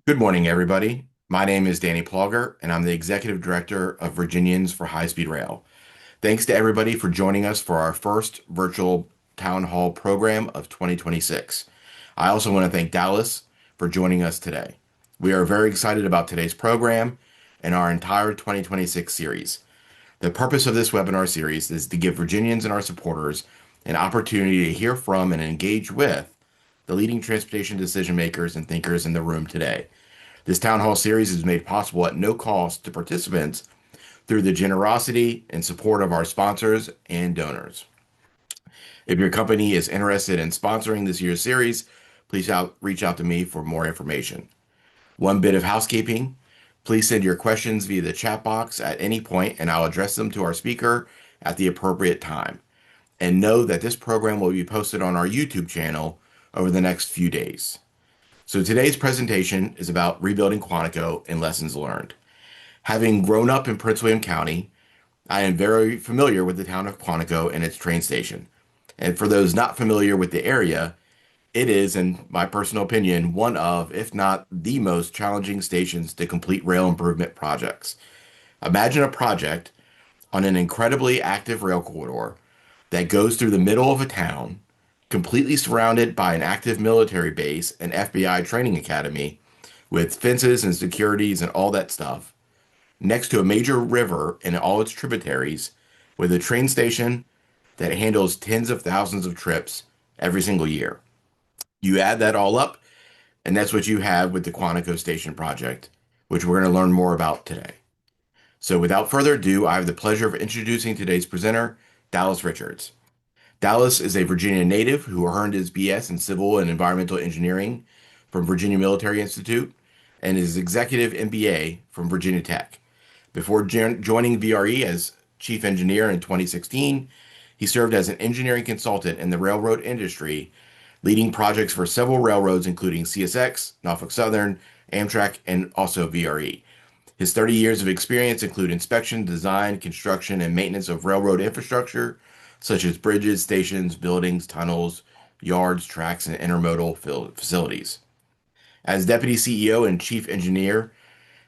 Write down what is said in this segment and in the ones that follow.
Good morning, everybody. My name is Danny Plauger, and I'm the Executive Director of Virginians for High Speed Rail. Thanks to everybody for joining us for our first virtual town hall program of 2026. I also want to thank Dallas for joining us today. We are very excited about today's program and our entire 2026 series. The purpose of this webinar series is to give Virginians and our supporters an opportunity to hear from and engage with the leading transportation decision makers and thinkers in the room today. This town hall series is made possible at no cost to participants through the generosity and support of our sponsors and donors. If your company is interested in sponsoring this year's series, please reach out to me for more information. One bit of housekeeping. Please send your questions via the chat box at any point, and I'll address them to our speaker at the appropriate time. And know that this program will be posted on our YouTube channel over the next few days. So today's presentation is about rebuilding Quantico and lessons learned. Having grown up in Prince William County, I am very familiar with the town of Quantico and its train station. And for those not familiar with the area, it is, in my personal opinion, one of, if not the most challenging stations to complete rail improvement projects. Imagine a project on an incredibly active rail corridor that goes through the middle of a town, completely surrounded by an active military base and FBI training academy with fences and securities and all that stuff, next to a major river and all its tributaries, with a train station that handles tens of thousands of trips every single year. You add that all up, and that's what you have with the Quantico Station project, which we're going to learn more about today. So without further ado, I have the pleasure of introducing today's presenter, Dallas Richards. Dallas is a Virginia native who earned his BS in Civil and Environmental Engineering from Virginia Military Institute and his executive MBA from Virginia Tech. Before joining VRE as chief engineer in 2016, he served as an engineering consultant in the railroad industry, leading projects for several railroads, including CSX, Norfolk Southern, Amtrak, and also VRE. His 30 years of experience include inspection, design, construction, and maintenance of railroad infrastructure, such as bridges, stations, buildings, tunnels, yards, tracks, and intermodal facilities. As deputy CEO and chief engineer,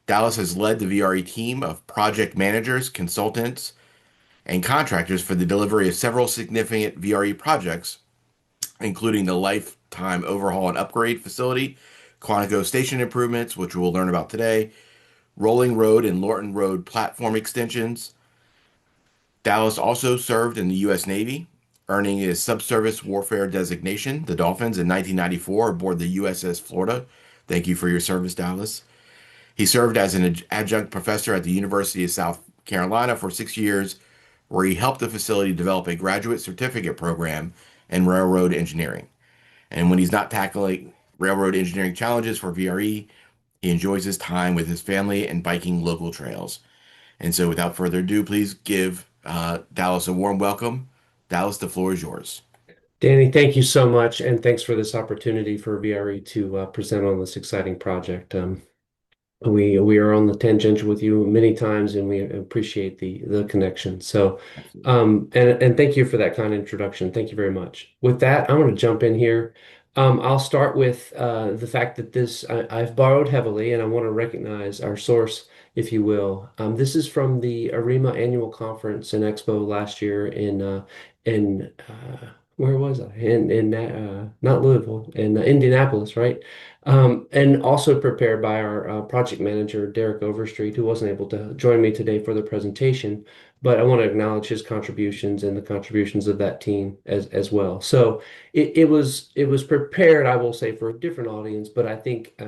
Dallas has led the VRE team of project managers, consultants, and contractors for the delivery of several significant VRE projects, including the lifetime overhaul and upgrade facility, Quantico station improvements, which we'll learn about today, Rolling Road and Lorton Road platform extensions. Dallas also served in the U.S. Navy, earning his subservice warfare designation, the Dolphins, in 1994 aboard the USS Florida. Thank you for your service, Dallas. He served as an adjunct professor at the University of South Carolina for 6 years, where he helped the facility develop a graduate certificate program in railroad engineering. And when he's not tackling railroad engineering challenges for VRE, he enjoys his time with his family and biking local trails. And so, without further ado, please give Dallas a warm welcome. Dallas, the floor is yours. Danny, thank you so much, and thanks for this opportunity for VRE to present on this exciting project. We are on the tangential with you many times, and we appreciate the connection. So, Absolutely. and thank you for that kind introduction. Thank you very much. With that, I want to jump in here. I'll start with the fact that I've borrowed heavily, and I want to recognize our source, if you will. This is from the ARIMA Annual Conference and Expo last year in where was I? In not Louisville, in Indianapolis, right? And also prepared by our project manager, Derek Overstreet, who wasn't able to join me today for the presentation, but I want to acknowledge his contributions and the contributions of that team as well. So it was prepared, I will say, for a different audience, but I think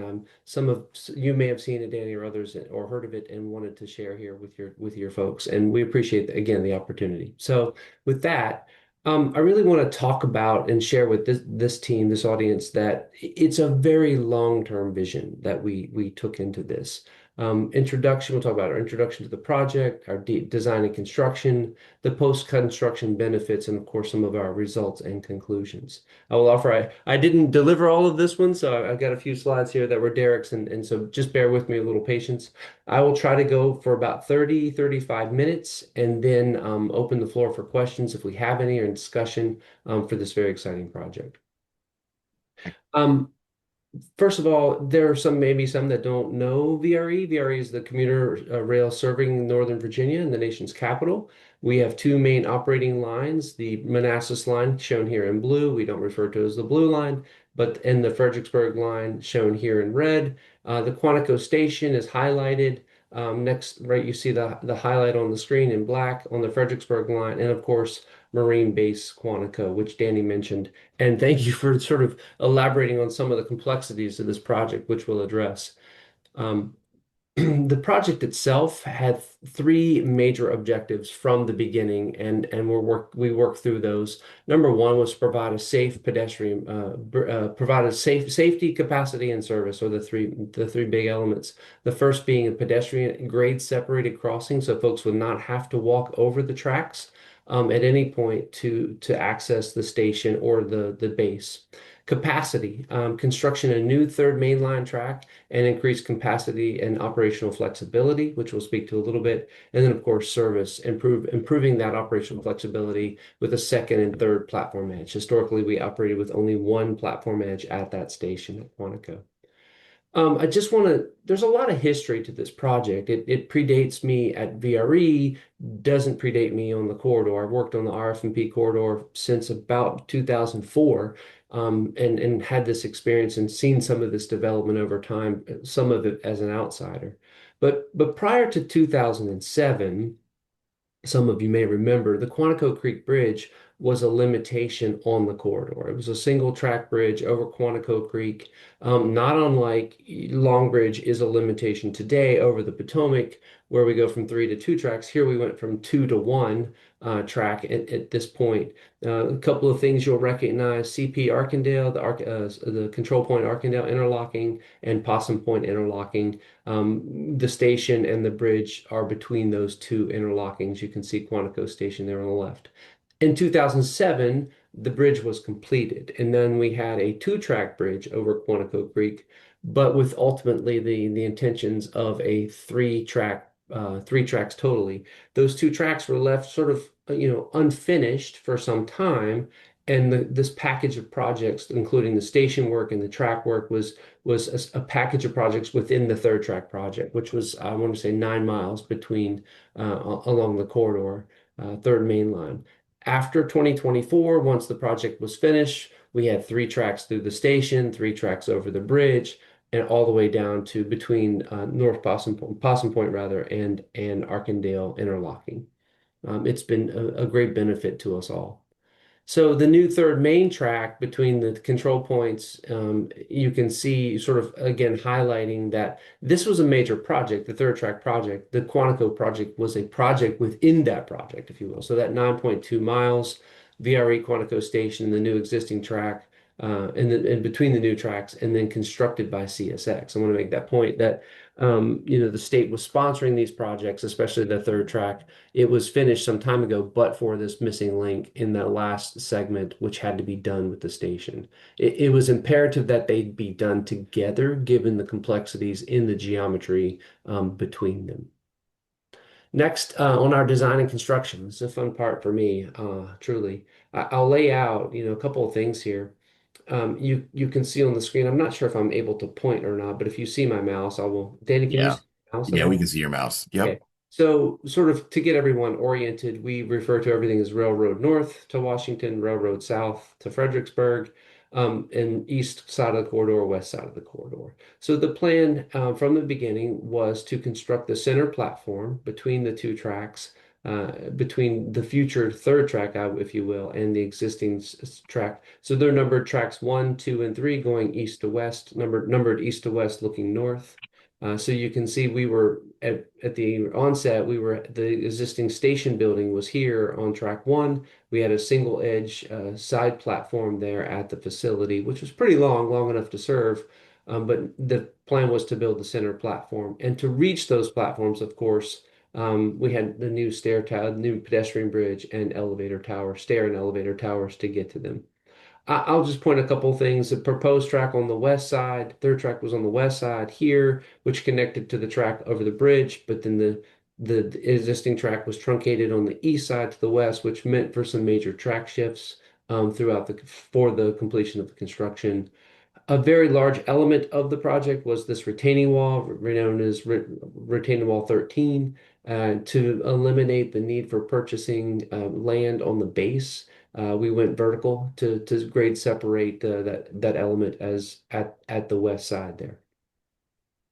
some of you may have seen it, Danny, or others, or heard of it and wanted to share here with your folks, and we appreciate again the opportunity. So with that. I really want to talk about and share with this team, this audience, that it's a very long-term vision that we took into this. Introduction, we'll talk about our introduction to the project, our design and construction, the post-construction benefits, and of course, some of our results and conclusions. I will offer, I didn't deliver all of this one, so I've got a few slides here that were Derek's, and so just bear with me a little patience. I will try to go for about 35 minutes and then open the floor for questions if we have any or discussion for this very exciting project. Um, First of all, there are maybe some that don't know VRE. VRE is the commuter rail serving Northern Virginia and the nation's capital. We have two main operating lines, the Manassas line shown here in blue. We don't refer to it as the blue line, but and the Fredericksburg line shown here in red. The Quantico station is highlighted. Next, right, you see the highlight on the screen in black on the Fredericksburg line, and of course, Marine Base Quantico, which Danny mentioned. And thank you for sort of elaborating on some of the complexities of this project, which we'll address. Um, the project itself had three major objectives from the beginning, and we worked through those. Number one was to provide a safe pedestrian, provide a safety, capacity, and service, or the three big elements. The first being a pedestrian grade separated crossing, so folks would not have to walk over the tracks at any point to access the station or the base. Capacity, construction a new third main line track and increase capacity and operational flexibility, which we'll speak to a little bit. And then, of course, service, improving that operational flexibility with a second and third platform edge. Historically, we operated with only one platform edge at that station at Quantico. I just want to, there's a lot of history to this project. It predates me at VRE, doesn't predate me on the corridor. I've worked on the RF&P corridor since about 2004, and had this experience and seen some of this development over time, some of it as an outsider. But prior to 2007, some of you may remember, the Quantico Creek Bridge was a limitation on the corridor. It was a single track bridge over Quantico Creek, not unlike Long Bridge is a limitation today over the Potomac, where we go from three to two tracks. Here we went from two to one track at this point. A couple of things you'll recognize: CP Arkandale, the control point Arkandale interlocking, and Possum Point interlocking. The station and the bridge are between those two interlockings. You can see Quantico Station there on the left. In 2007, the bridge was completed, and then we had a two-track bridge over Quantico Creek, but with ultimately the intentions of a three tracks totally. Those two tracks were left sort of unfinished for some time, and this package of projects, including the station work and the track work, was a package of projects within the third track project, which was, I want to say, 9 miles between along the corridor, third main line. After 2024, once the project was finished, we had three tracks through the station, three tracks over the bridge, and all the way down to between North Possum Point rather, and Arkandale interlocking. It's been a great benefit to us all. So the new third main track between the control points, you can see sort of again highlighting that this was a major project, the third track project. The Quantico project was a project within that project, if you will. So that 9.2 miles, VRE Quantico Station, the new existing track, and between the new tracks, and then constructed by CSX. I want to make that point that the state was sponsoring these projects, especially the third track. It was finished some time ago, but for this missing link in that last segment, which had to be done with the station. It was imperative that they be done together, given the complexities in the geometry between them. Next, on our design and construction, this is a fun part for me, truly. I'll lay out, a couple of things here. You can see on the screen. I'm not sure if I'm able to point or not, but if you see my mouse, I will. Danny, can you Yeah. see my mouse at Yeah, we can all? see your mouse. Yep. Okay. So, sort of to get everyone oriented, we refer to everything as Railroad North to Washington, Railroad South to Fredericksburg, and east side of the corridor, west side of the corridor. So, the plan from the beginning was to construct the center platform between the two tracks, between the future third track, if you will, and the existing track. So, they're numbered tracks one, two, and three going east to west, numbered east to west looking north. So you can see we were at the onset, the existing station building was here on track one. We had a single edge side platform there at the facility, which was pretty long enough to serve. But the plan was to build the center platform. And to reach those platforms, of course, we had the new stair tower, new pedestrian bridge and elevator tower, stair and elevator towers to get to them. I'll just point a couple of things. The proposed track on the west side, third track was on the west side here, which connected to the track over the bridge, but then the existing track was truncated on the east side to the west, which meant for some major track shifts for the completion of the construction. A very large element of the project was this retaining wall, known as retaining wall 13, to eliminate the need for purchasing land on the base. We went vertical to grade separate that element as at the west side there.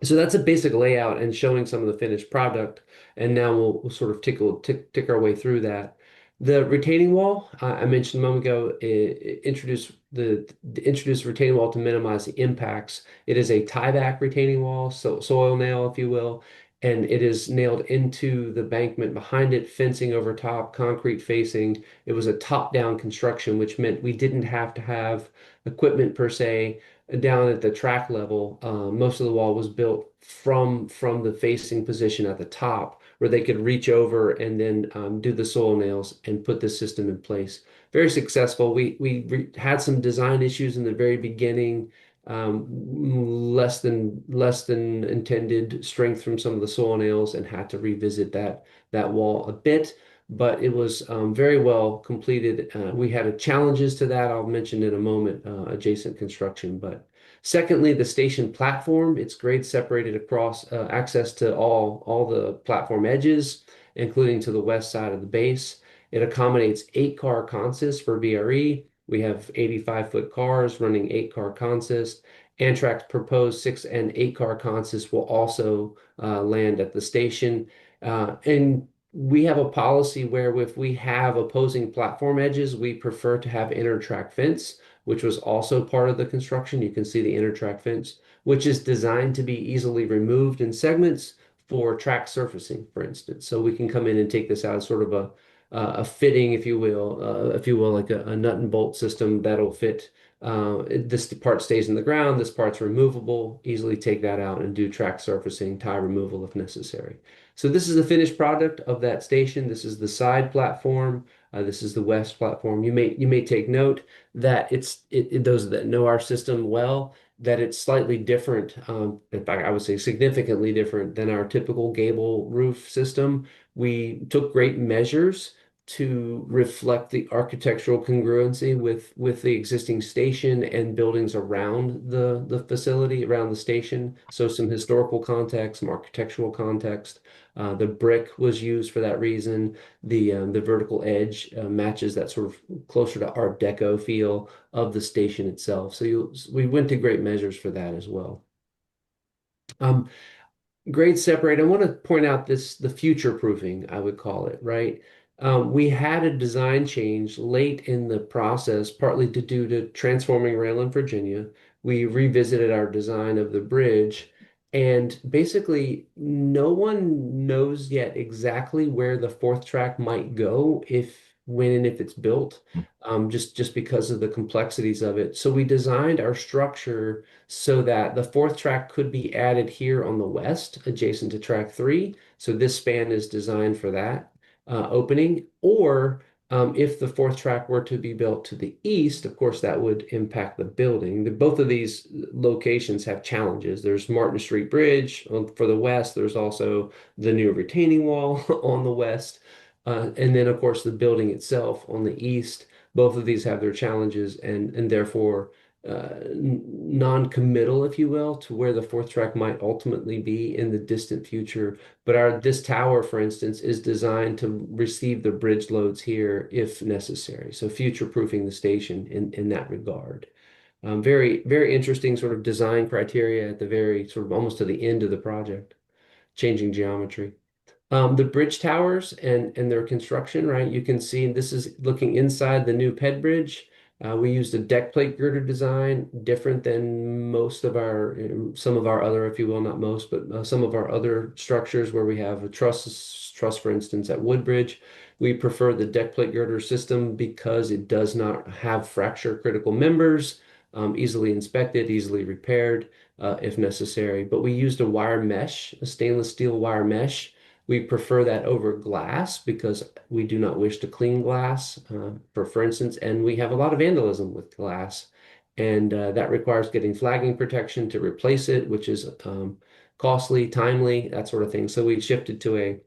So that's a basic layout and showing some of the finished product. And now we'll sort of tick our way through that. The retaining wall, I mentioned a moment ago, introduce retaining wall to minimize the impacts. It is a tie-back retaining wall, so soil nail, if you will, and it is nailed into the bankment behind it, fencing over top, concrete facing. It was a top-down construction, which meant we didn't have to have equipment per se down at the track level. Most of the wall was built from the facing position at the top, where they could reach over and then do the soil nails and put this system in place. Very successful. We had some design issues in the very beginning. Less than intended strength from some of the soil nails, and had to revisit that wall a bit, but it was very well completed. We had challenges to that. I'll mention in a moment, adjacent construction. But secondly, the station platform, it's grade separated across access to all the platform edges, including to the west side of the base. It accommodates 8-car consists for VRE. We have 85-foot cars running 8-car consists. Amtrak's proposed 6 and 8-car consists will also land at the station. And we have a policy where if we have opposing platform edges, we prefer to have inter-track fence, which was also part of the construction. You can see the inter-track fence, which is designed to be easily removed in segments for track surfacing, for instance. So we can come in and take this out as sort of a fitting, if you will, like a nut and bolt system that'll fit. This part stays in the ground, this part's removable, easily take that out and do track surfacing, tie removal if necessary. So this is the finished product of that station. This is the side platform. This is the west platform. You may take note that those that know our system well, that it's slightly different. In fact, I would say significantly different than our typical gable roof system. We took great measures to reflect the architectural congruency with the existing station and buildings around the facility, around the station. So some historical context, some architectural context. The brick was used for that reason. The vertical edge matches that sort of closer to Art Deco feel of the station itself. So we went to great measures for that as well. Um, Grade separate. I want to point out the future proofing, I would call it, right? We had a design change late in the process, partly to due to transforming rail in Virginia. We revisited our design of the bridge, and basically, no one knows yet exactly where the fourth track might go, when and if it's built, just because of the complexities of it. So we designed our structure so that the fourth track could be added here on the west, adjacent to track 3. So this span is designed for that opening. Or if the fourth track were to be built to the east, of course, that would impact the building. Both of these locations have challenges. There's Martin Street Bridge for the west. There's also the new retaining wall on the west. And then, of course, the building itself on the east. Both of these have their challenges, and therefore non-committal, if you will, to where the fourth track might ultimately be in the distant future. But this tower, for instance, is designed to receive the bridge loads here if necessary. So future-proofing the station in that regard. Very, very interesting sort of design criteria at the very sort of almost to the end of the project, changing geometry. The bridge towers and their construction, right? You can see this is looking inside the new ped bridge. We used a deck plate girder design, different than some of our other, if you will, not most, but some of our other structures where we have a truss, for instance, at Woodbridge. We prefer the deck plate girder system because it does not have fracture critical members, easily inspected, easily repaired, if necessary. But we used a stainless steel wire mesh. We prefer that over glass because we do not wish to clean glass, for instance, and we have a lot of vandalism with glass, and that requires getting flagging protection to replace it, which is costly, timely, that sort of thing. So we shifted to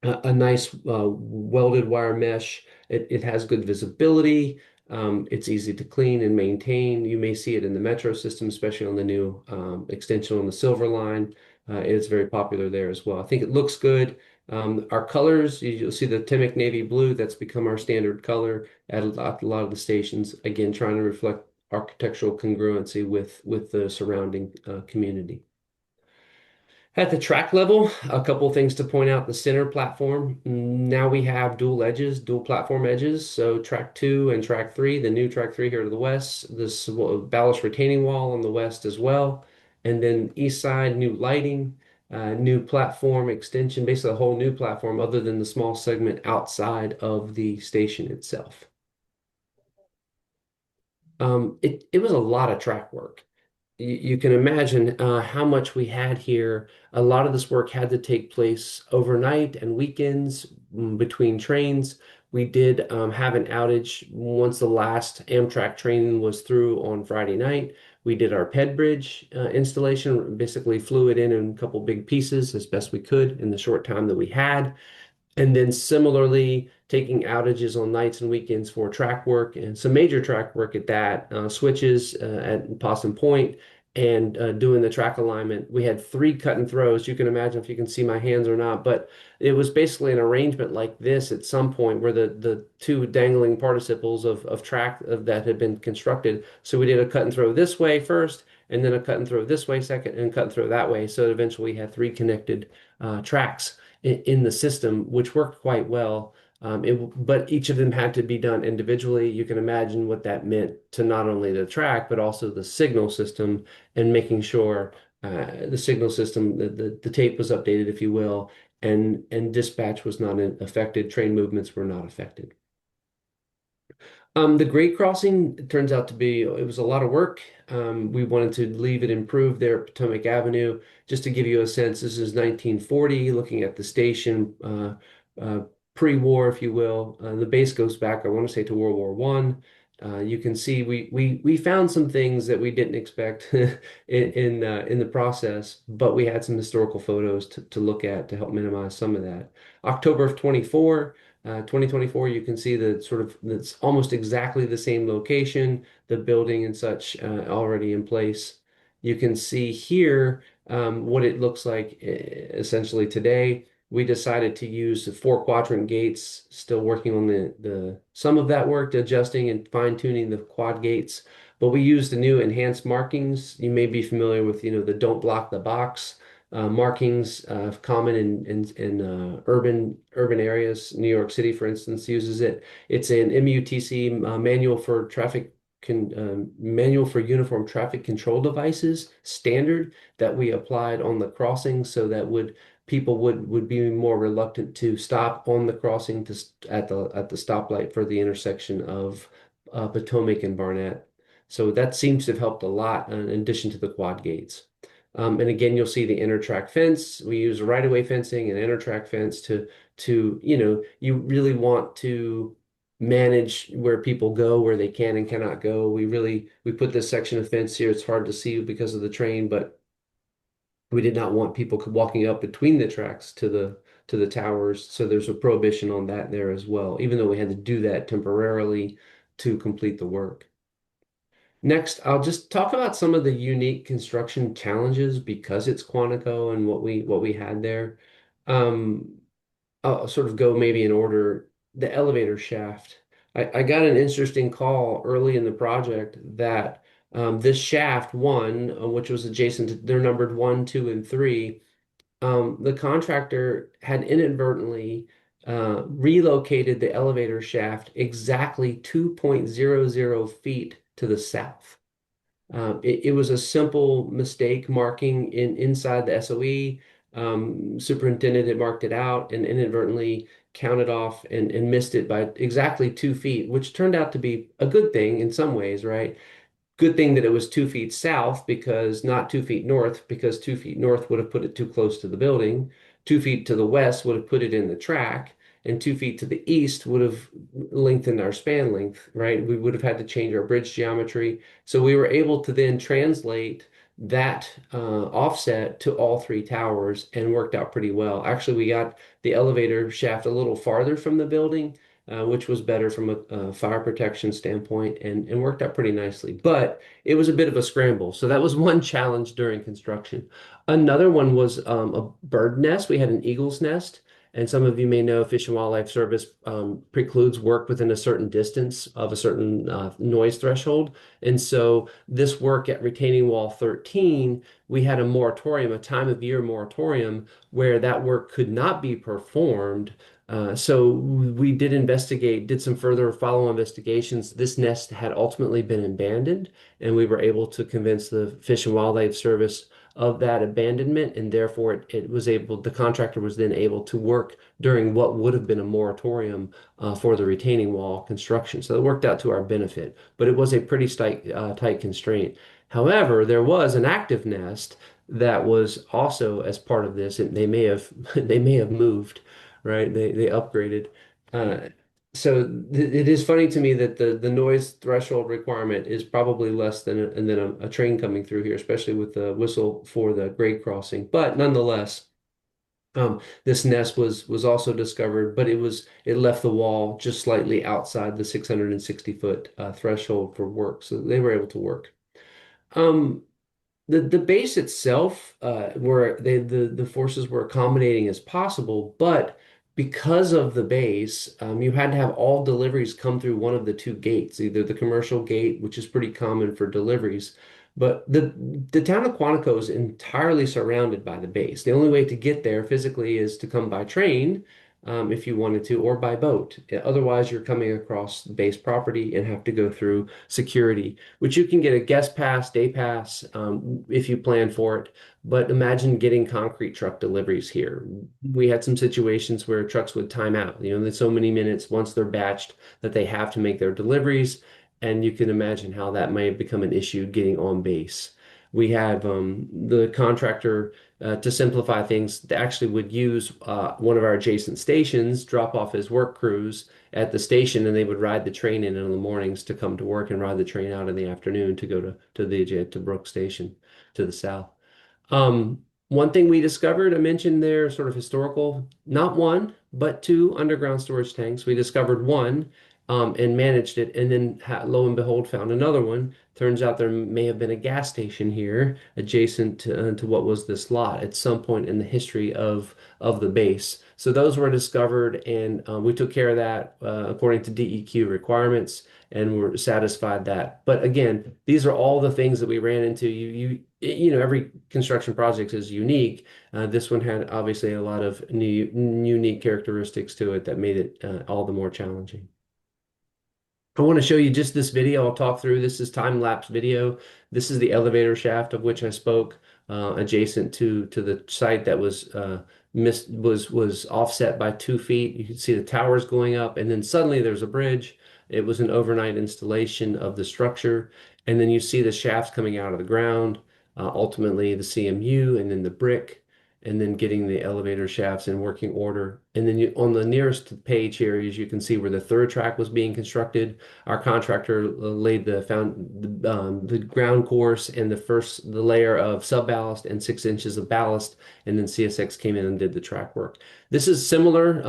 a nice welded wire mesh. It has good visibility. It's easy to clean and maintain. You may see it in the metro system, especially on the new extension on the Silver Line. It's very popular there as well. I think it looks good. Our colors, you'll see the Timic navy blue. That's become our standard color at a lot of the stations. Again, trying to reflect architectural congruency with the surrounding community. At the track level, a couple of things to point out. The center platform, now we have dual edges, dual platform edges. So track two and track three, the new track three here to the west, this ballast retaining wall on the west as well. And then east side, new lighting, new platform extension, basically a whole new platform other than the small segment outside of the station itself. It was a lot of track work. You can imagine how much we had here. A lot of this work had to take place overnight and weekends between trains. We did have an outage once the last Amtrak train was through on Friday night. We did our PED bridge installation, basically flew it in a couple big pieces as best we could in the short time that we had. And then similarly, taking outages on nights and weekends for track work and some major track work at that, switches at Possum Point and doing the track alignment. We had three cut and throws. You can imagine if you can see my hands or not, but it was basically an arrangement like this at some point where the two dangling participles of track that had been constructed. So we did a cut and throw this way first, and then a cut and throw this way second, and cut and throw that way. So eventually we had three connected tracks in the system, which worked quite well. But each of them had to be done individually. You can imagine what that meant to not only the track, but also the signal system and making sure the signal system, the tape was updated, if you will, and dispatch was not affected. Train movements were not affected. The grade crossing it turns out to be, it was a lot of work. We wanted to leave it improved there at Potomac Avenue. Just to give you a sense, this is 1940, looking at the station, uh, pre-war, if you will. The base goes back, I want to say, to World War One. You can see we found some things that we didn't expect in the process, but we had some historical photos to look at to help minimize some of that. October of 2024, you can see the sort of it's almost exactly the same location, the building and such already in place. You can see here what it looks like essentially today. We decided to use the four quadrant gates, still working on the some of that work, adjusting and fine tuning the quad gates. But we used the new enhanced markings. You may be familiar with, the don't block the box markings, common in urban areas. New York City, for instance, uses it. It's an MUTC manual for uniform traffic control devices standard that we applied on the crossing, so that people would be more reluctant to stop on the crossing at the stoplight for the intersection of Potomac and Barnett. So that seems to have helped a lot in addition to the quad gates. And again, you'll see the inter-track fence. We use right-of-way fencing and inter-track fence you really want to manage where people go, where they can and cannot go. We put this section of fence here. It's hard to see because of the train, but we did not want people walking up between the tracks to the towers. So there's a prohibition on that there as well, even though we had to do that temporarily to complete the work. Next, I'll just talk about some of the unique construction challenges because it's Quantico and what we had there. Um, I'll sort of go maybe in order. The elevator shaft. I got an interesting call early in the project that this shaft one, which was adjacent to, they're numbered one, two, and three. The contractor had inadvertently relocated the elevator shaft exactly 2.00 feet to the south. It was a simple mistake marking inside the SOE. Superintendent had marked it out and inadvertently counted off and missed it by exactly 2 feet, which turned out to be a good thing in some ways, right? Good thing that it was 2 feet south, because not 2 feet north, because 2 feet north would have put it too close to the building. 2 feet to the west would have put it in the track, and 2 feet to the east would have lengthened our span length, right? We would have had to change our bridge geometry. So we were able to then translate that offset to all three towers and worked out pretty well. Actually, we got the elevator shaft a little farther from the building which was better from a fire protection standpoint and worked out pretty nicely. But it was a bit of a scramble. So that was one challenge during construction. Another one was a bird nest. We had an eagle's nest. And some of you may know Fish and Wildlife Service precludes work within a certain distance of a certain noise threshold. And so this work at retaining wall 13, we had a moratorium, a time of year moratorium, where that work could not be performed. So we did investigate, did some further follow investigations. This nest had ultimately been abandoned, and we were able to convince the Fish and Wildlife Service of that abandonment, and therefore it was able, the contractor was then able to work during what would have been a moratorium for the retaining wall construction. So it worked out to our benefit, but it was a pretty tight constraint. However, there was an active nest that was also as part of this, and they may have they may have moved, right? They upgraded. Uh, so it is funny to me that the noise threshold requirement is probably less than a train coming through here, especially with the whistle for the grade crossing. But nonetheless, this nest was also discovered, but it left the wall just slightly outside the 660 foot threshold for work, so they were able to work. Um, the base itself, were the forces were accommodating as possible, but because of the base, you had to have all deliveries come through one of the two gates, either the commercial gate, which is pretty common for deliveries, but the town of Quantico is entirely surrounded by the base. The only way to get there physically is to come by train, if you wanted to, or by boat. Otherwise, you're coming across base property and have to go through security, which you can get a guest pass, day pass, if you plan for it. But imagine getting concrete truck deliveries here. We had some situations where trucks would time out. There's so many minutes once they're batched that they have to make their deliveries. And you can imagine how that may have become an issue getting on base. We have the contractor, to simplify things, they actually would use one of our adjacent stations, drop off his work crews at the station, and they would ride the train in the mornings to come to work and ride the train out in the afternoon to go to Brook Station to the south. One thing we discovered, I mentioned there, sort of historical, not one, but two underground storage tanks. We discovered one, and managed it, and then lo and behold, found another one. Turns out there may have been a gas station here adjacent to what was this lot at some point in the history of the base. So those were discovered, and we took care of that according to DEQ requirements, and we're satisfied that. But again, these are all the things that we ran into. Every construction project is unique. This one had obviously a lot of unique characteristics to it that made it all the more challenging. I want to show you just this video. I'll talk through. This is time-lapse video. This is the elevator shaft of which I spoke, adjacent to the site that was offset by 2 feet. You can see the towers going up, and then suddenly there's a bridge. It was an overnight installation of the structure, and then you see the shafts coming out of the ground. Ultimately, the CMU, and then the brick, and then getting the elevator shafts in working order. And then on the nearest page here, as you can see where the third track was being constructed, our contractor laid the ground course and the layer of sub ballast and 6 inches of ballast, and then CSX came in and did the track work. This is similar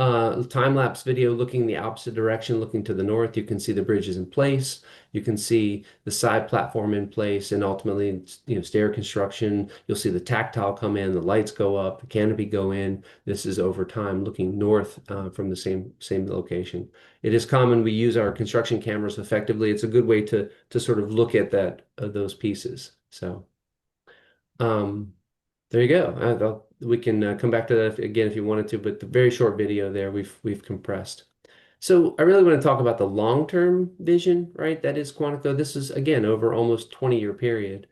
time-lapse video looking the opposite direction, looking to the north. You can see the bridge is in place. You can see the side platform in place, and ultimately, stair construction. You'll see the tactile come in, the lights go up, the canopy go in. This is over time looking north from the same location. It is common we use our construction cameras effectively. It's a good way to sort of look at those pieces. So there you go. We can come back to that again if you wanted to, but the very short video there we've compressed. So I really want to talk about the long-term vision, right? That is Quantico. This is again over almost 20-year period.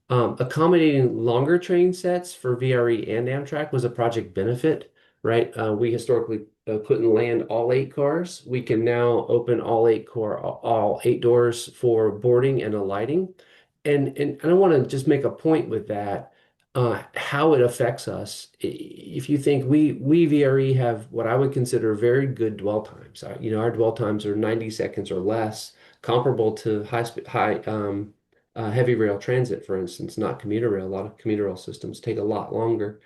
Accommodating longer train sets for VRE and Amtrak was a project benefit, right? We historically couldn't land all 8 cars. We can now open all 8 doors for boarding and alighting. And I want to just make a point with that, how it affects us. If you think we VRE have what I would consider very good dwell times. Our dwell times are 90 seconds or less, comparable to heavy rail transit, for instance, not commuter rail. A lot of commuter rail systems take a lot longer.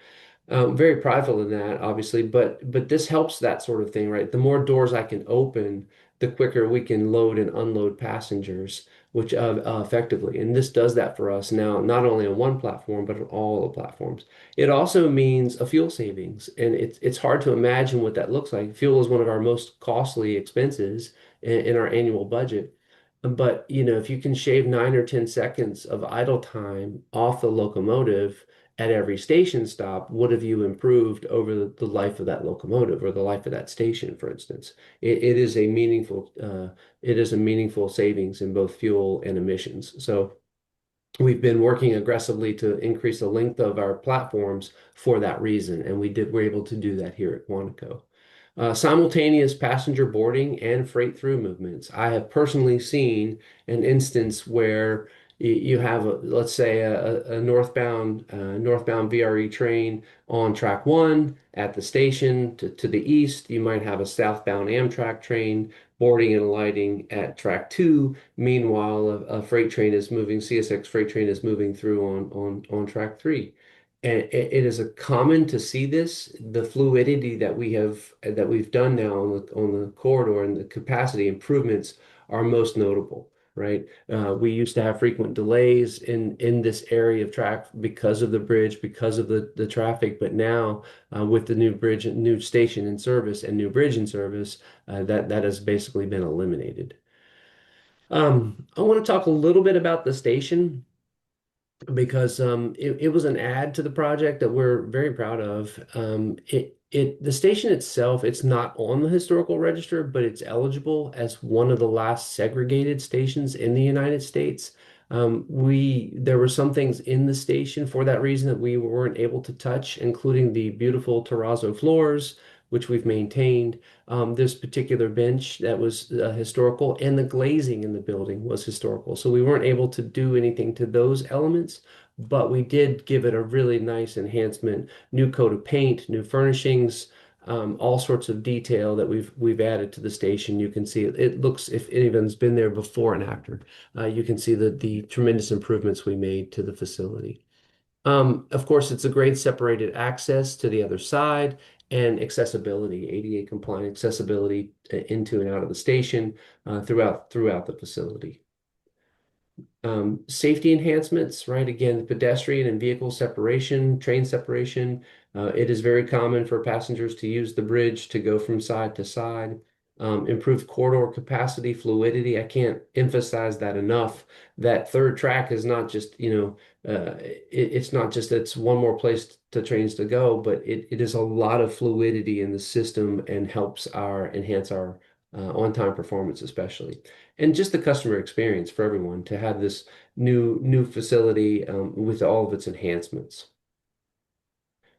Very prideful in that, obviously, but this helps that sort of thing, right? The more doors I can open, the quicker we can load and unload passengers, which effectively, and this does that for us now, not only on one platform but on all the platforms. It also means a fuel savings, and it's hard to imagine what that looks like. Fuel is one of our most costly expenses in our annual budget. But if you can shave 9 or 10 seconds of idle time off the locomotive at every station stop, what have you improved over the life of that locomotive or the life of that station, for instance? It is a meaningful savings in both fuel and emissions. So we've been working aggressively to increase the length of our platforms for that reason, and we're able to do that here at Quantico. Simultaneous passenger boarding and freight through movements. I have personally seen an instance where you have, let's say, a northbound VRE train on track one at the station to the east. You might have a southbound Amtrak train boarding and alighting at track two. Meanwhile, a freight train is moving, CSX freight train is moving through on track three. And it is a common to see this, the fluidity that we've done now on the corridor, and the capacity improvements are most notable, right? We used to have frequent delays in this area of track because of the bridge, because of the traffic, but now with the new bridge, new station in service, and new bridge in service, that has basically been eliminated. I want to talk a little bit about the station because it was an add to the project that we're very proud of. The station itself, it's not on the historical register, but it's eligible as one of the last segregated stations in the United States. There were some things in the station for that reason that we weren't able to touch, including the beautiful terrazzo floors, which we've maintained. This particular bench that was historical, and the glazing in the building was historical. So we weren't able to do anything to those elements, but we did give it a really nice enhancement, new coat of paint, new furnishings, all sorts of detail that we've added to the station. You can see it looks, if anyone's been there before and after, you can see the tremendous improvements we made to the facility. Of course, it's a grade separated access to the other side and accessibility, ADA compliant accessibility into and out of the station throughout the facility. Safety enhancements, right? Again, pedestrian and vehicle separation, train separation. It is very common for passengers to use the bridge to go from side to side. Improved corridor capacity, fluidity. I can't emphasize that enough. That third track is not just, it's not just it's one more place to trains to go, but it is a lot of fluidity in the system and helps enhance our on-time performance, especially, and just the customer experience for everyone to have this new facility with all of its enhancements.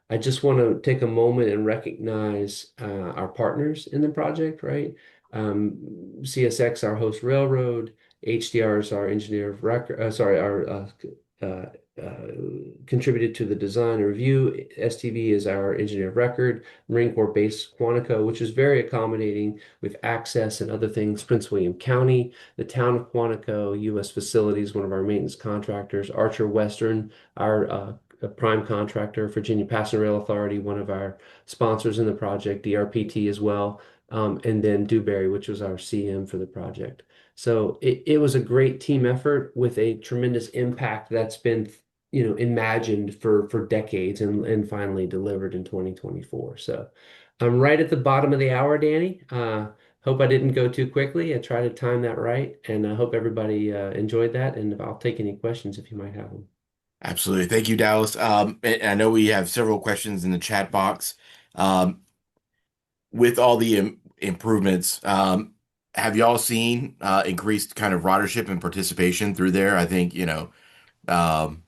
I just want to take a moment and recognize our partners in the project, right? CSX, our host railroad, HDR is our engineer of record, sorry, our uh, uh, contributed to the design and review. STV is our engineer of record. Marine Corps Base Quantico, which is very accommodating with access and other things. Prince William County, the town of Quantico, U.S. Facilities, one of our maintenance contractors. Archer Western, our a prime contractor. Virginia Passenger Rail Authority, one of our sponsors in the project. DRPT as well. And then Dewberry, which was our CM for the project. So it was a great team effort with a tremendous impact that's been, imagined for decades and finally delivered in 2024. So I'm right at the bottom of the hour, Danny. Hope I didn't go too quickly. I tried to time that right, and I hope everybody enjoyed that. And I'll take any questions if you might have them. Absolutely. Thank you, Dallas. And I know we have several questions in the chat box. Um, with all the improvements, have y'all seen increased kind of ridership and participation through there? I think, um,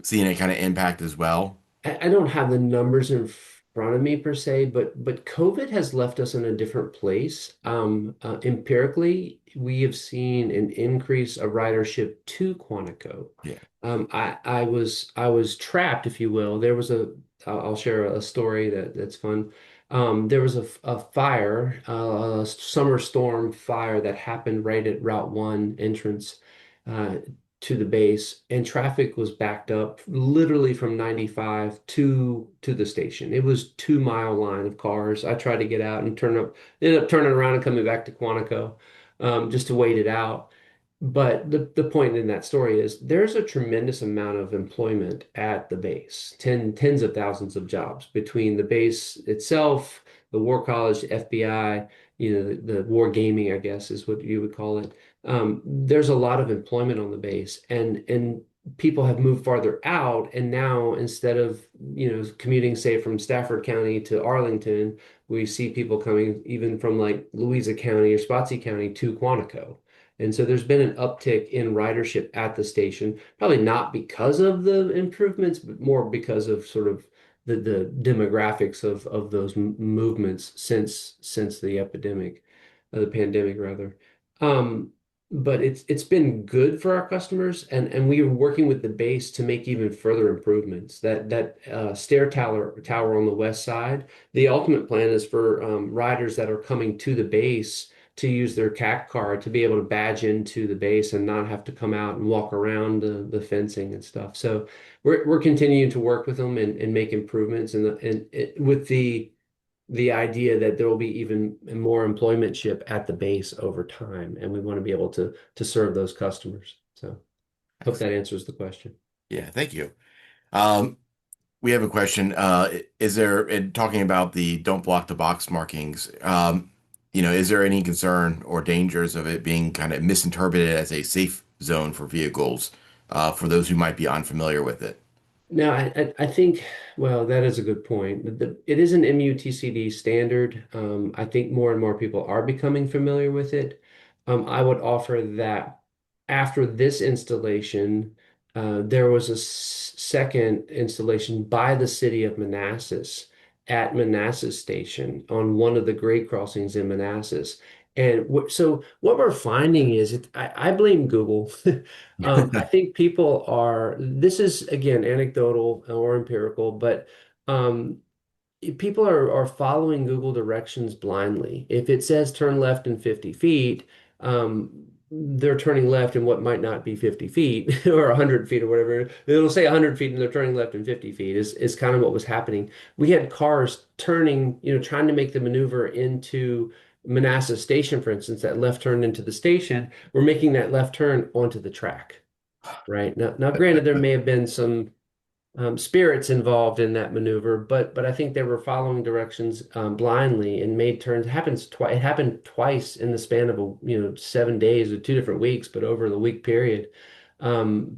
seeing it kind of impact as well. I don't have the numbers in front of me per se, but COVID has left us in a different place. Empirically, we have seen an increase of ridership to Quantico. Yeah. I was trapped, if you will. I'll share a story that's fun. There was a fire, a summer storm fire that happened right at Route 1 entrance. Uh, to the base, and traffic was backed up literally from 95 to the station. It was 2 mile line of cars. I tried to get out and ended up turning around and coming back to Quantico, just to wait it out. But the point in that story is there's a tremendous amount of employment at the base, tens of thousands of jobs between the base itself, the War College, FBI, the war gaming, I guess is what you would call it. There's a lot of employment on the base, and people have moved farther out, and now instead of commuting, say, from Stafford County to Arlington, we see people coming even from like Louisa County or Spotsy County to Quantico. And so there's been an uptick in ridership at the station, probably not because of the improvements, but more because of sort of the demographics of those movements since the epidemic, the pandemic rather. Um, but it's been good for our customers, and we are working with the base to make even further improvements. That stair tower on the west side, the ultimate plan is for riders that are coming to the base to use their CAC card to be able to badge into the base and not have to come out and walk around the fencing and stuff. So we're continuing to work with them and make improvements and with the idea that there will be even more employmentship at the base over time, and we want to be able to serve those customers. So hope that Excellent. answers the question. Yeah, thank you. Um, we have a question. Is there, in talking about the don't block the box markings, is there any concern or dangers of it being kind of misinterpreted as a safe zone for vehicles, for those who might be unfamiliar with it? No, I think, well, that is a good point. It is an MUTCD standard. I think more and more people are becoming familiar with it. I would offer that after this installation, there was a second installation by the city of Manassas at Manassas Station on one of the grade crossings in Manassas. And so what we're finding is, I blame Google. I think people are, this is again anecdotal or empirical, but um, people are following Google directions blindly. If it says turn left in 50 feet, they're turning left in what might not be 50 feet or 100 feet or whatever. It'll say 100 feet and they're turning left in 50 feet is kind of what was happening. We had cars turning, trying to make the maneuver into Manassas Station, for instance, that left turn into the station. We're making that left turn onto the track, right? Now, granted, there may have been some spirits involved in that maneuver, but I think they were following directions blindly and made turns. It happened twice in the span of 7 days or 2 different weeks, but over the week period,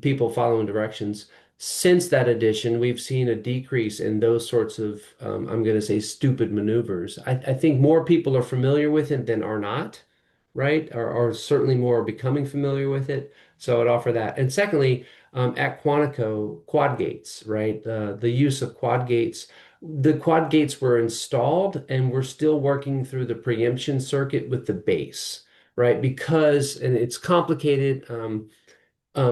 people following directions. Since that edition, we've seen a decrease in those sorts of I'm going to say stupid maneuvers. I think more people are familiar with it than are not, right? Or certainly more are becoming familiar with it. So I'd offer that. And secondly, at Quantico, quad gates, right? The use of quad gates. The quad gates were installed, and we're still working through the preemption circuit with the base, right? And it's complicated.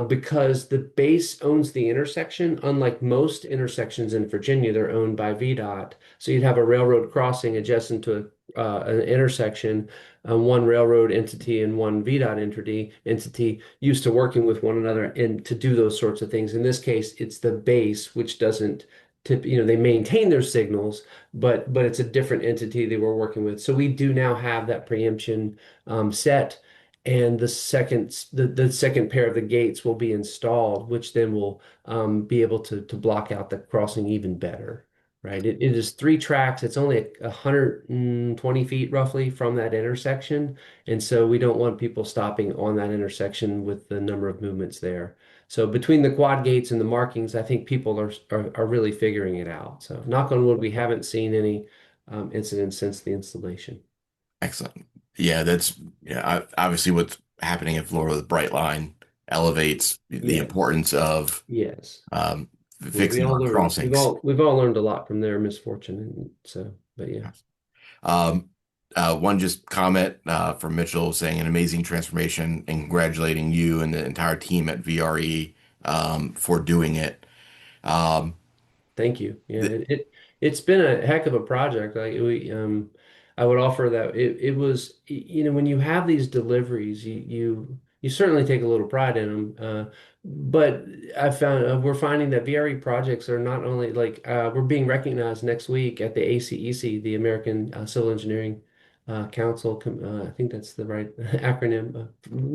Because the base owns the intersection. Unlike most intersections in Virginia, they're owned by VDOT. So you'd have a railroad crossing adjacent to an intersection, one railroad entity and one VDOT entity used to working with one another and to do those sorts of things. In this case, it's the base, which doesn't they maintain their signals, but it's a different entity they were working with. So we do now have that preemption set, and the second pair of the gates will be installed, which then will be able to block out the crossing even better, right? It is 3 tracks. It's only 120 feet roughly from that intersection, and so we don't want people stopping on that intersection with the number of movements there. So between the quad gates and the markings, I think people are really figuring it out. So knock on wood, we haven't seen any incidents since the installation. Excellent. Yeah, obviously what's happening in Florida with Brightline elevates the Yes, importance of yes. We fixing all our learned. We've crossings. all we've all learned a lot from their misfortune, and so. But yeah, Um, one just comment from Mitchell saying an amazing transformation and congratulating you and the entire team at VRE for doing it. Um, thank you. Yeah, th it's been a heck of a project. I would offer that it was when you have these deliveries, you you certainly take a little pride in them. But I found we're finding that VRE projects are not only like we're being recognized next week at the ACEC, the American Civil Engineering Council. I think that's the right acronym.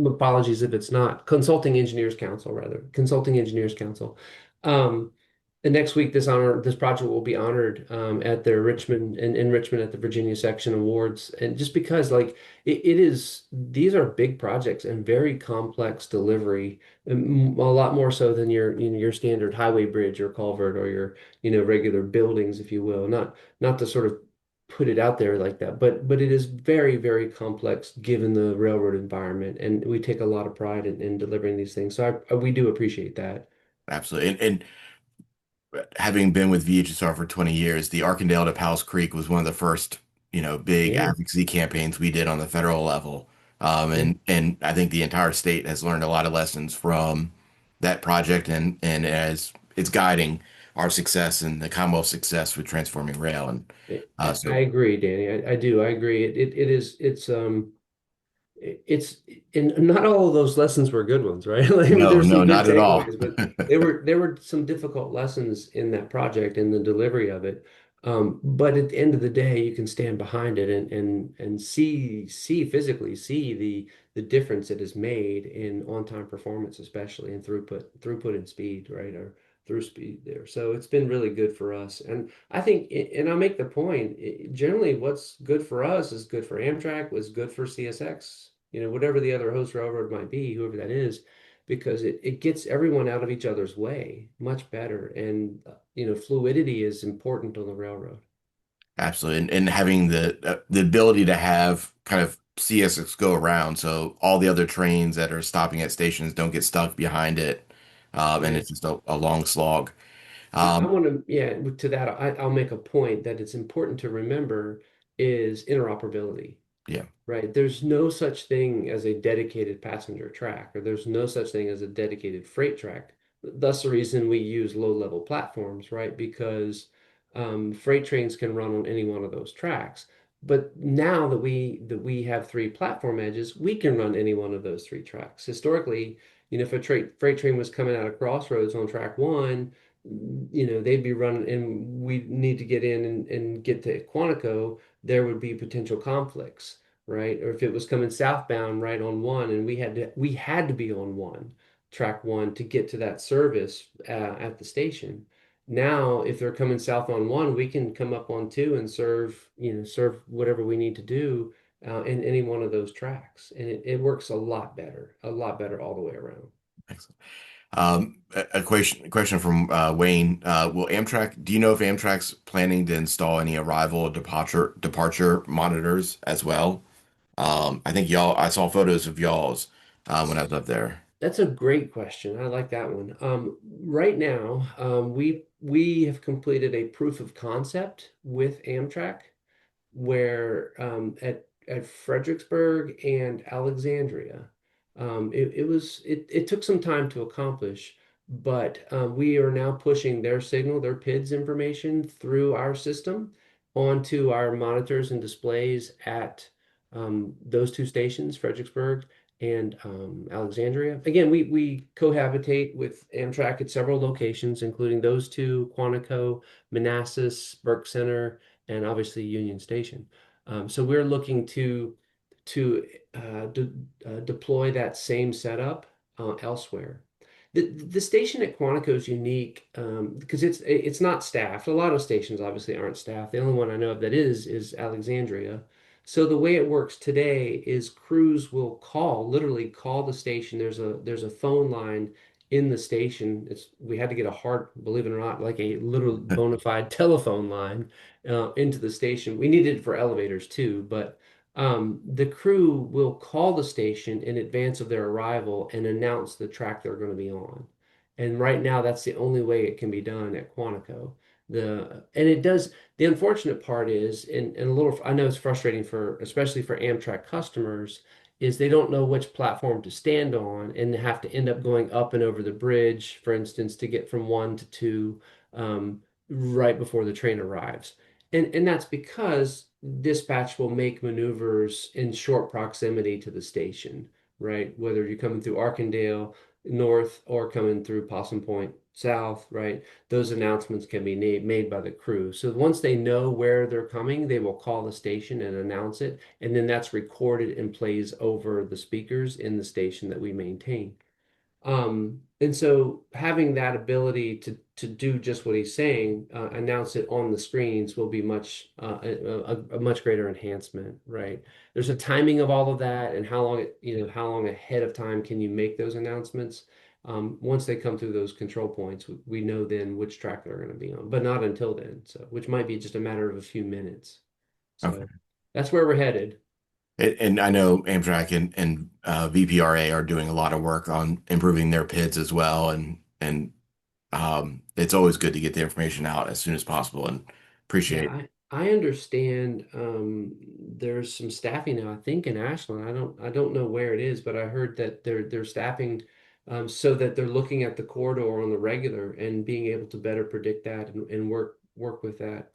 Apologies if it's not. Consulting Engineers Council, rather. Consulting Engineers Council. Um, and next week, this project will be honored at their Richmond in Richmond at the Virginia Section Awards. And just because, like, it is, these are big projects and very complex delivery, a lot more so than your standard highway bridge or culvert or your regular buildings, if you will. Not to sort of put it out there like that, but it is very, very complex given the railroad environment, and we take a lot of pride in delivering these things. So we do appreciate that. Absolutely. And having been with VHSR for 20 years, the Arkandale to Powell's Creek was one of the first, big Yeah, advocacy campaigns we did on the federal level. yeah. And I think the entire state has learned a lot of lessons from that project and as it's guiding our success and the Commonwealth's success with transforming rail. And I so agree, Danny. I do. I agree. It is. It's and not all of those lessons were good ones, right? Like, I mean, no, there's some no, good not at all. takeaways, but there were some difficult lessons in that project and the delivery of it. But at the end of the day, you can stand behind it and see physically see the difference it has made in on-time performance, especially in throughput and speed, right? Or through speed there. So it's been really good for us. And I think, and I'll make the point, generally what's good for us is good for Amtrak, was good for CSX, whatever the other host railroad might be, whoever that is, because it gets everyone out of each other's way much better. And, fluidity is important on the railroad. Absolutely. And having the ability to have kind of CSX go around so all the other trains that are stopping at stations don't get stuck behind it. And Yeah. it's just a long slog. I Um, want to, yeah, to that, I'll make a point that it's important to remember is interoperability. yeah. Right. There's no such thing as a dedicated passenger track, or there's no such thing as a dedicated freight track. That's the reason we use low-level platforms, right? Because freight trains can run on any one of those tracks. But now that we have three platform edges, we can run any one of those three tracks. Historically, if a freight train was coming out of Crossroads on track one, they'd be running, and we need to get in and get to Quantico, there would be potential conflicts, right? Or if it was coming southbound right on one, and we had to be on track one to get to that service at the station. Now, if they're coming south on one, we can come up on two and serve whatever we need to do in any one of those tracks, and it works a lot better all the way around. Excellent. A question from Wayne. Do you know if Amtrak's planning to install any arrival or departure monitors as well? I saw photos of y'all's when I was up there. That's a great question. I like that one. Right now, we have completed a proof of concept with Amtrak where at Fredericksburg and Alexandria, it took some time to accomplish, but we are now pushing their signal, their PIDS information through our system onto our monitors and displays at those two stations, Fredericksburg and Alexandria. Again, we cohabitate with Amtrak at several locations, including those two, Quantico, Manassas, Burke Center, and obviously Union Station. So we're looking to deploy that same setup elsewhere. The station at Quantico is unique because it's not staffed. A lot of stations obviously aren't staffed. The only one I know of that is Alexandria. So the way it works today is crews will literally call the station. There's a phone line in the station. We had to get believe it or not, like a literal bona fide telephone line into the station. We needed it for elevators too, but the crew will call the station in advance of their arrival and announce the track they're going to be on. And right now, that's the only way it can be done at Quantico. And it does. The unfortunate part is, and a little, I know it's frustrating especially for Amtrak customers, is they don't know which platform to stand on, and they have to end up going up and over the bridge, for instance, to get from one to two, right before the train arrives. And that's because dispatch will make maneuvers in short proximity to the station, right? Whether you're coming through Arkandale north or coming through Possum Point south, right? Those announcements can be made by the crew. So once they know where they're coming, they will call the station and announce it, and then that's recorded and plays over the speakers in the station that we maintain. And so having that ability to do just what he's saying, announce it on the screens will be much a much greater enhancement, right? There's a timing of all of that and how long how long ahead of time can you make those announcements? Once they come through those control points, we know then which track they're going to be on, but not until then. So, which might be just a matter of a few minutes. Okay. So that's where we're headed. And I know Amtrak and VPRA are doing a lot of work on improving their PIDs as well, and it's always good to get the information out as soon as possible. And Yeah, appreciate. I understand there's some staffing now, I think in Ashland. I don't know where it is, but I heard that they're staffing so that they're looking at the corridor on the regular and being able to better predict that and work with that.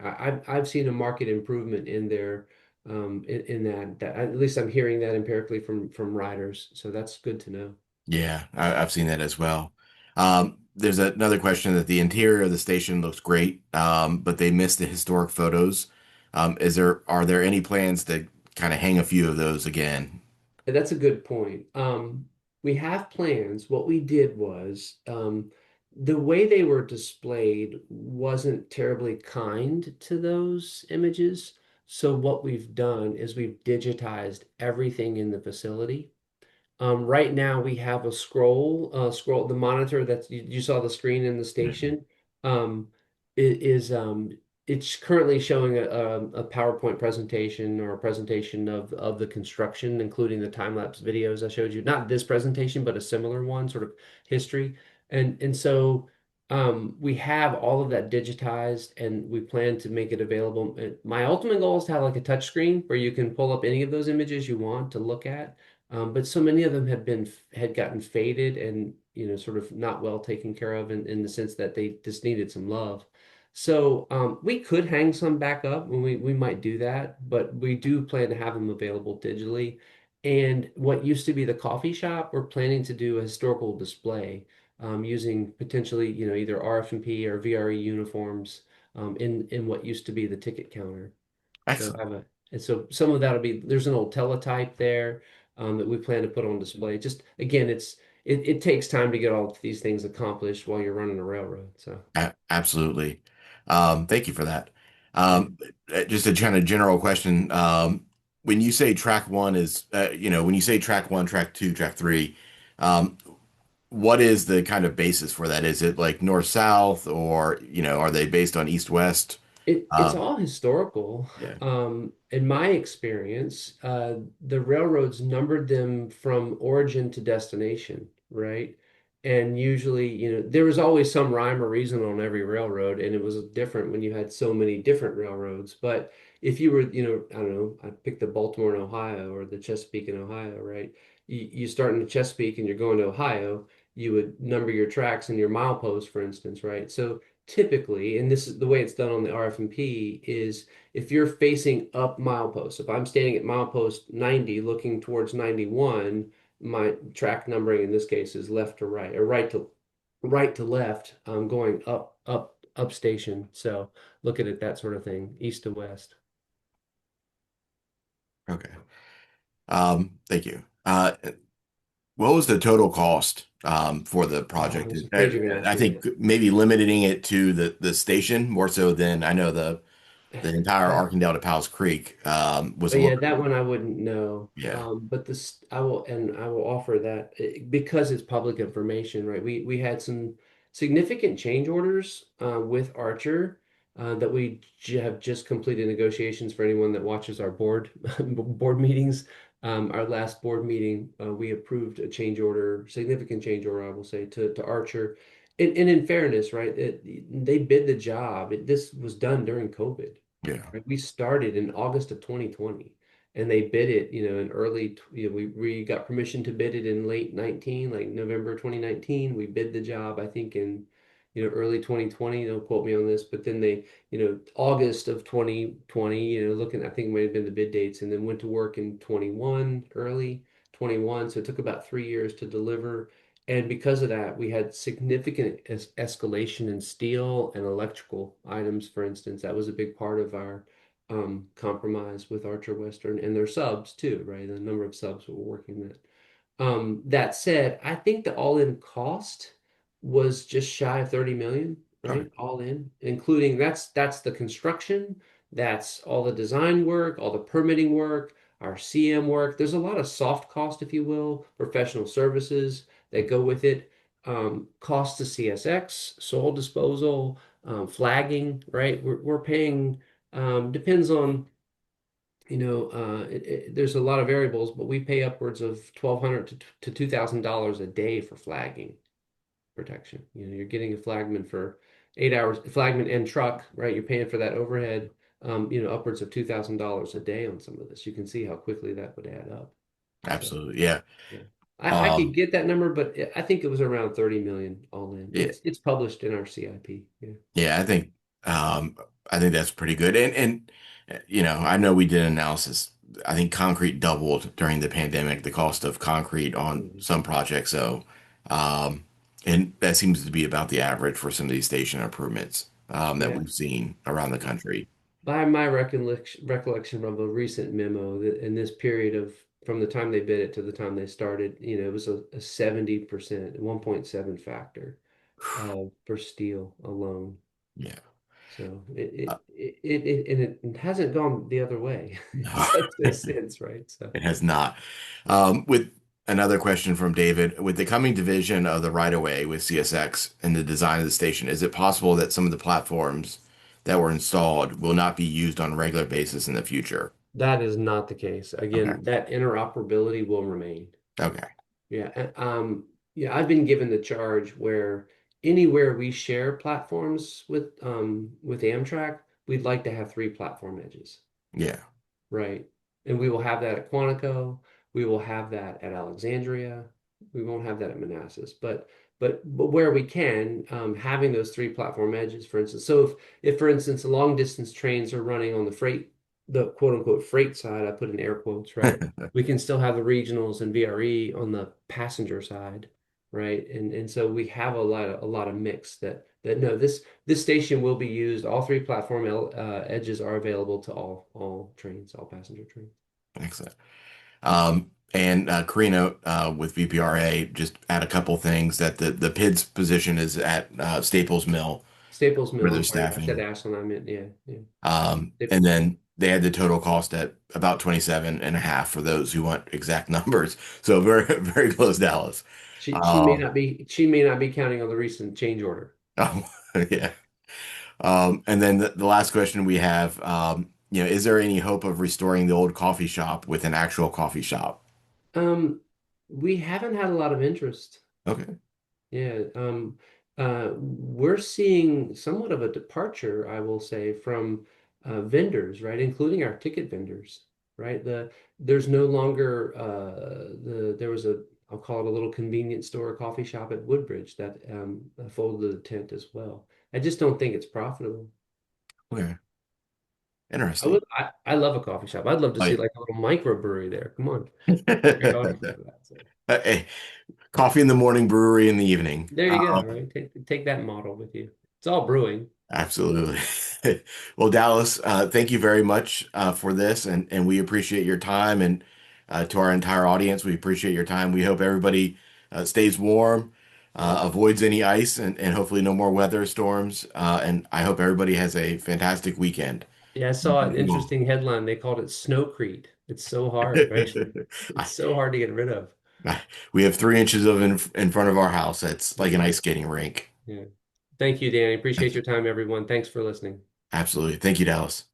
I've seen a market improvement in there in that at least I'm hearing that empirically from riders. So that's good to know. Yeah, I've seen that as well. There's another question that the interior of the station looks great, but they missed the historic photos. Are there any plans to kind of hang a few of those again? That's a good point. We have plans. What we did was the way they were displayed wasn't terribly kind to those images. So what we've done is we've digitized everything in the facility. Right now we have a scroll, the monitor that you saw the screen in the Mhm. station. It is it's currently showing a PowerPoint presentation or a presentation of the construction, including the time-lapse videos I showed you. Not this presentation, but a similar one, sort of history. And so we have all of that digitized and we plan to make it available. My ultimate goal is to have like a touch screen where you can pull up any of those images you want to look at. But so many of them had gotten faded and sort of not well taken care of in the sense that they just needed some love. So we could hang some back up and we might do that, but we do plan to have them available digitally. And what used to be the coffee shop, we're planning to do a historical display using potentially either RF&P or VRE uniforms in what used to be the ticket counter. So Excellent. have a and so some of that'll be there's an old teletype there that we plan to put on display. Just again, it takes time to get all of these things accomplished while you're running a railroad. So Absolutely. Thank you for that. yeah, Um, just a kind of general question. When you say track one is, when you say track one, track two, track three, um, what is the kind of basis for that? Is it like north south, or are they based on east west? it's Um, all historical. yeah. In my experience, the railroads numbered them from origin to destination, right? And usually, there was always some rhyme or reason on every railroad, and it was different when you had so many different railroads. But if you were, I don't know, I picked the Baltimore in Ohio or the Chesapeake in Ohio, right? You start in Chesapeake and you're going to Ohio, you would number your tracks and your mileposts, for instance, right? So typically, and this is the way it's done on the RF&P, is if you're facing up milepost, if I'm standing at milepost 90 looking towards 91, my track numbering in this case is left to right or right to left, going up station. So look at it that sort of thing, east to west. Okay. Thank you. What was the total cost for the Oh, project? I'm so afraid you're gonna ask I me think that. maybe limiting it to the station more so than I know the entire I Arkandale to Powell's Creek was a But little yeah, bit that more. one I wouldn't know. Yeah. But this I will offer that because it's public information, right? We had some significant change orders with Archer that have just completed negotiations for anyone that watches our board meetings. Our last board meeting, we approved a change order, significant change order, I will say, to Archer. And in fairness, right, they bid the job. This was done during COVID. Yeah. Right? We started in August of 2020 and they bid it, in we got permission to bid it in late 19, like November 2019. We bid the job, I think in, early 2020. Don't quote me on this, but then they, August of 2020, looking, I think it might have been the bid dates and then went to work in 21 early. 21. So it took about 3 years to deliver. And because of that, we had significant escalation in steel and electrical items, for instance. That was a big part of our compromise with Archer Western and their subs too, right? The number of subs were working that. That said, I think the all-in cost was just shy of 30 million, Okay. right? All in, including that's the construction, that's all the design work, all the permitting work, our CM work. There's a lot of soft cost, if you will, professional services that go with it. Cost to CSX, soil disposal, flagging, right? We're paying, depends on there's a lot of variables, but we pay upwards of 1,200 to $2,000 a day for flagging protection. You're getting a flagman for 8 hours, flagman and truck, right? You're paying for that overhead, upwards of $2,000 a day on some of this. You can see how quickly that would add up. So, Absolutely. Yeah. yeah, I could Um, get that number, but I think it was around 30 million all in. yeah. It's published in our CIP. Yeah. Yeah, um I think that's pretty good. I know we did an analysis. I think concrete doubled during the pandemic, the cost of concrete on Mhm. some projects. So and that seems to be about the average for some of these station improvements that Yeah. we've seen around the country. By my recollection of a recent memo, that in this period of from the time they bid it to the time they started, it was a 70%, 1.7 factor for steel alone. Yeah. So Uh, it hasn't gone the other way no, since, right? So it has not. With another question from David, with the coming division of the right-of-way with CSX and the design of the station, is it possible that some of the platforms that were installed will not be used on a regular basis in the future? that is not the case. Okay. Again, that interoperability will remain. Okay. Yeah, yeah, I've been given the charge where anywhere we share platforms with Amtrak, we'd like to have three platform edges. Yeah. Right. And we will have that at Quantico. We will have that at Alexandria. We won't have that at Manassas. But where we can, having those three platform edges, for instance. So if for instance long distance trains are running on the quote unquote freight side, I put in air quotes, right? We can still have the regionals and VRE on the passenger side, right? And so we have a lot of mix that no, this station will be used. All three platform edges are available to all trains, all passenger trains. Excellent. And Carino with VPRA just add a couple things that the PID's position is at Staples Mill Staples for Mill, their I'm sorry, I said staffing. Ashland, I meant, yeah, yeah. And Staples Mill. then they had the total cost at about 27 and a half for those who want exact numbers. So very, very close, Dallas. Um, She may not be counting on the recent change order. oh, yeah. And then the last question we have, is there any hope of restoring the old coffee shop with an actual coffee shop? Um, we haven't had a lot of interest. Okay. Yeah, we're seeing somewhat of a departure, I will say, from vendors, right, including our ticket vendors, right? There's no longer there was I'll call it a little convenience store, coffee shop at Woodbridge that folded the tent as well. I just don't think it's profitable. Okay. I Interesting. would, I love a coffee shop. I'd love to see Like, like a little microbrewery there. Come on, trade all for that. So hey, coffee in the morning, brewery in the evening. there you go, right? Take that model with you. It's all brewing. Absolutely. Well, Dallas, thank you very much for this, and we appreciate your time, and to our entire audience, we appreciate your time. We hope everybody stays warm, avoids any ice, and hopefully no more weather storms. And I hope everybody has a fantastic weekend. Yeah, I saw an Thank you all. interesting headline. They called it snowcrete. It's so hard, right? It's I, so hard to get rid of. we have 3 inches of in front of our house. That's like an Yeah. ice skating rink. Yeah. Thank you, Danny. Appreciate your time, everyone. Thanks for listening. Absolutely. Thank you, Dallas.